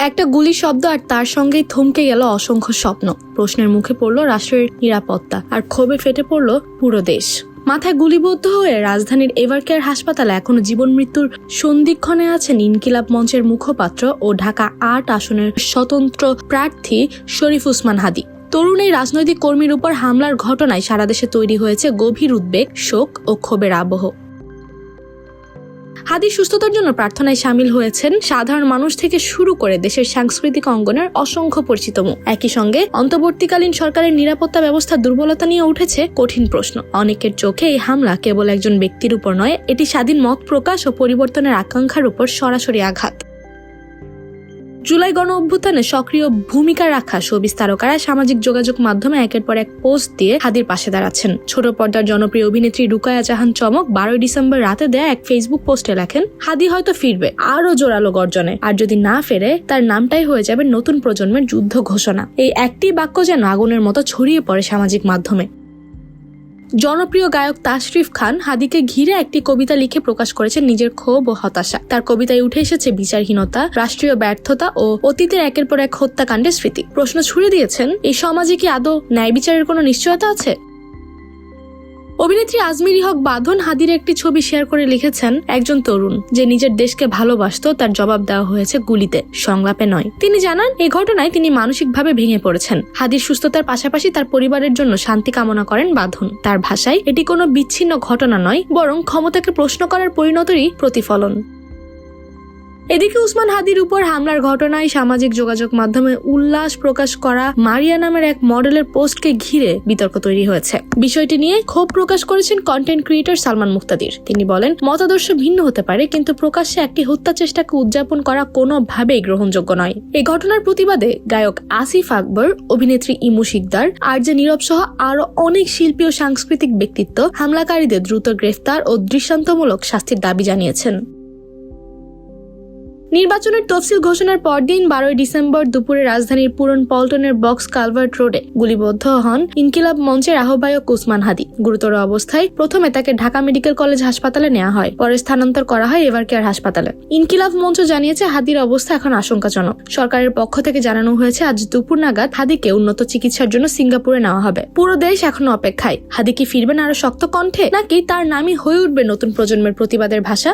একটা গুলি শব্দ আর তার সঙ্গেই থমকে গেল অসংখ্য স্বপ্ন। প্রশ্নের মুখে পড়ল রাষ্ট্রের নিরাপত্তা, আর ক্ষোভে ফেটে পড়ল পুরো দেশ। মাথায় গুলিবদ্ধ হয়ে রাজধানীর এভারকেয়ার হাসপাতালে এখনো জীবন মৃত্যুর সন্ধিক্ষণে আছেন ইনকিলাব মঞ্চের মুখপাত্র ও ঢাকা ৮ আসনের স্বতন্ত্র প্রার্থী শরীফ উসমান হাদি। তরুণ এই রাজনৈতিক কর্মীর উপর হামলার ঘটনায় সারা দেশে তৈরি হয়েছে গভীর উদ্বেগ, শোক ও ক্ষোভের আবহ। হাদির সুস্থতার জন্য প্রার্থনায় সামিল হয়েছেন সাধারণ মানুষ থেকে শুরু করে দেশের সাংস্কৃতিক অঙ্গনের অসংখ্য পরিচিত মুখ। একই সঙ্গে অন্তর্বর্তীকালীন সরকারের নিরাপত্তা ব্যবস্থার দুর্বলতা নিয়ে উঠেছে কঠিন প্রশ্ন। অনেকের চোখে এই হামলা কেবল একজন ব্যক্তির উপর নয়, এটি স্বাধীন মত প্রকাশ ও পরিবর্তনের আকাঙ্ক্ষার উপর সরাসরি আঘাত। জুলাই গণ অভ্যুত্থানে সক্রিয় ভূমিকা রাখা শোবিজ তারকারা সামাজিক যোগাযোগ মাধ্যমে একের পর এক পোস্ট দিয়ে হাদির পাশে দাঁড়াচ্ছেন। ছোট পর্দার জনপ্রিয় অভিনেত্রী রুকায়া জাহান চমক 12 ডিসেম্বর রাতে দেয়া এক ফেসবুক পোস্টে লেখেন, হাদি হয়তো ফিরবে আরো জোরালো গর্জনে, আর যদি না ফেরে তার নামটাই হয়ে যাবে নতুন প্রজন্মের যুদ্ধ ঘোষণা। এই একটি বাক্য যেন আগুনের মতো ছড়িয়ে পড়ে সামাজিক মাধ্যমে। জনপ্রিয় গায়ক তাশরিফ খান হাদিকে ঘিরে একটি কবিতা লিখে প্রকাশ করেছেন নিজের ক্ষোভ ও হতাশা। তার কবিতায় উঠে এসেছে বিচারহীনতা, রাষ্ট্রীয় ব্যর্থতা ও অতীতের একের পর এক হত্যাকাণ্ডের স্মৃতি। প্রশ্ন ছুড়ে দিয়েছেন, এই সমাজে কি আদৌ ন্যায় বিচারের কোনো নিশ্চয়তা আছে? অভিনেত্রী আজমিরি হক বাঁধন হাদির একটি ছবি শেয়ার করে লিখেছেন, একজন তরুণ যে নিজের দেশকে ভালোবাসতো তার জবাব দেওয়া হয়েছে গুলিতে, সংলাপে নয়। তিনি জানান, এই ঘটনায় তিনি মানসিকভাবে ভেঙে পড়েছেন। হাদির সুস্থতার পাশাপাশি তার পরিবারের জন্য শান্তি কামনা করেন বাঁধন। তার ভাষায়, এটি কোনো বিচ্ছিন্ন ঘটনা নয়, বরং ক্ষমতাকে প্রশ্ন করার পরিণতিরই প্রতিফলন। এদিকে উসমান হাদির উপর হামলার ঘটনায় সামাজিক যোগাযোগ মাধ্যমে উল্লাস প্রকাশ করা মারিয়া নামের এক মডেলের পোস্টকে ঘিরে বিতর্ক তৈরি হয়েছে। বিষয়টি নিয়ে ক্ষোভ প্রকাশ করেছেন কন্টেন্ট ক্রিয়েটর সালমান মুক্তাদির। তিনি বলেন, মতাদর্শ ভিন্ন হতে পারে, কিন্তু প্রকাশ্যে একটি হত্যা চেষ্টাকে উদযাপন করা কোনোভাবেই গ্রহণযোগ্য নয়। এই ঘটনার প্রতিবাদে গায়ক আসিফ আকবর, অভিনেত্রী ইমু শিকদার, আরজে নীরব সহ আরো অনেক শিল্পী ও সাংস্কৃতিক ব্যক্তিত্ব হামলাকারীদের দ্রুত গ্রেফতার ও দৃষ্টান্তমূলক শাস্তির দাবি জানিয়েছেন। নির্বাচনের তফসিল ঘোষণার পরদিন 12 ডিসেম্বর দুপুরে রাজধানীর পুরন পল্টনের বক্স কালভার্ট রোডে গুলিবদ্ধ হন ইনকিলাব মঞ্চের আহ্বায়ক উসমান হাদি। গুরুতর অবস্থায় প্রথমে তাকে ঢাকা মেডিকেল কলেজ হাসপাতালে নেওয়া হয়, পরে স্থানান্তর করা হয় এভারকেয়ার হাসপাতালে। ইনকিলাব মঞ্চ জানিয়েছে, হাদির অবস্থা এখন আশঙ্কাজনক। সরকারের পক্ষ থেকে জানানো হয়েছে, আজ দুপুর নাগাদ হাদিকে উন্নত চিকিৎসার জন্য সিঙ্গাপুরে নেওয়া হবে। পুরো দেশ এখনো অপেক্ষায়, হাদি কি ফিরবেন আরো শক্ত কণ্ঠে, নাকি তার নামই হয়ে উঠবে নতুন প্রজন্মের প্রতিবাদের ভাষা?